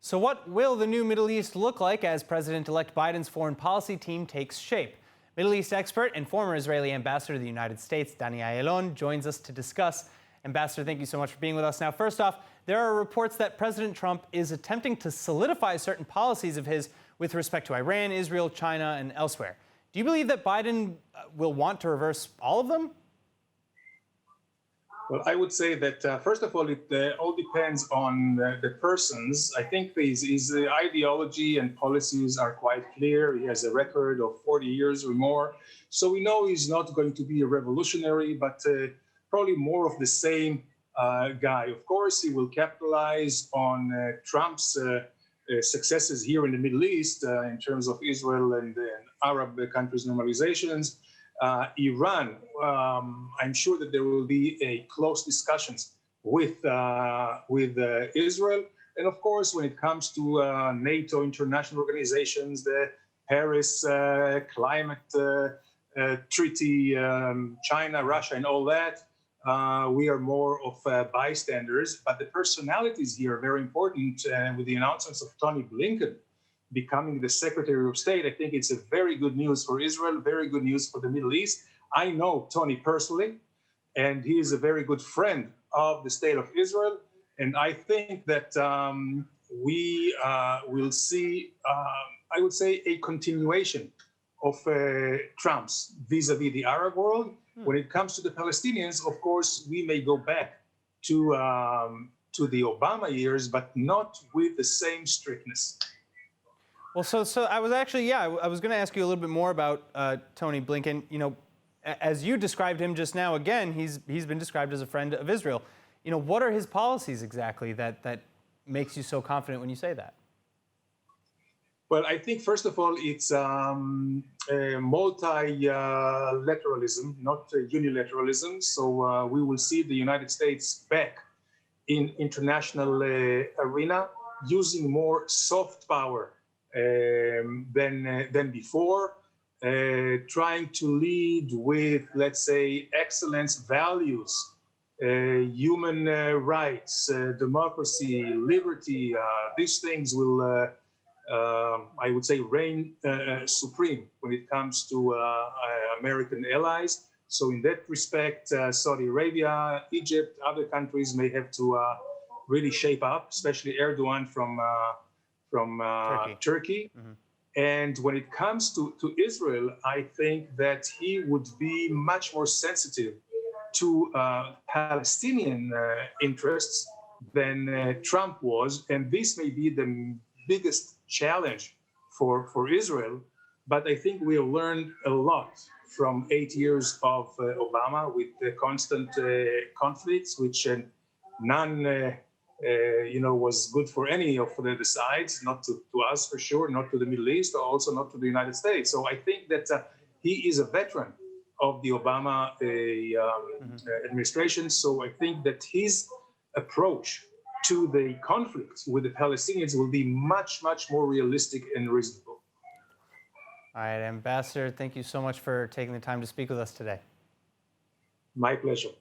So what will the new Middle East look like as President-elect Biden's foreign policy team takes shape? Middle East expert and former Israeli ambassador to the United States, Danny Ayalon, joins us to discuss. Ambassador, thank you so much for being with us. Now, first off, there are reports that President Trump is attempting to solidify certain policies of his with respect to Iran, Israel, China, and elsewhere. Do you believe that Biden will want to reverse all of them? Well, I would say that, first of all, it all depends on the persons. I think his ideology and policies are quite clear. He has a record of 40 years or more. So we know he's not going to be a revolutionary, but probably more of the same guy. Of course, he will capitalize on Trump's successes here in the Middle East in terms of Israel and Arab countries' normalizations. Iran, I'm sure that there will be a close discussions with Israel. And of course, when it comes to NATO, international organizations, the Paris Climate Treaty, China, Russia, and all that, we are more of bystanders. But the personalities here are very important. With the announcements of Tony Blinken becoming the Secretary of State, I think it's a very good news for Israel, very good news for the Middle East. I know Tony personally, and he is a very good friend of the State of Israel. And I think that we will see, I would say, a continuation of Trump's vis-a-vis the Arab world. When it comes to the Palestinians, of course, we may go back to the Obama years, but not with the same strictness. Well, so I was actually, I was going to ask you a little bit more about Tony Blinken. You know, as you described him just now, again, he's been described as a friend of Israel. You know, what are his policies exactly that makes you so confident when you say that? Well, I think, first of all, it's multilateralism, not unilateralism. So we will see the United States back in international arena, using more soft power than before, trying to lead with, let's say, excellence values, human rights, democracy, liberty. These things will, I would say, reign supreme when it comes to American allies. So in that respect, Saudi Arabia, Egypt, other countries may have to really shape up, especially Erdogan from Turkey. Mm-hmm. And when it comes to Israel, I think that he would be much more sensitive to Palestinian interests than Trump was. And this may be the biggest challenge for Israel. But I think we have learned a lot from 8 years of Obama with the constant conflicts, which none was good for any of the sides, not to us for sure, not to the Middle East, or also not to the United States. So I think that he is a veteran of the Obama administration. So I think that his approach to the conflict with the Palestinians will be much, much more realistic and reasonable. All right, Ambassador, thank you so much for taking the time to speak with us today. My pleasure.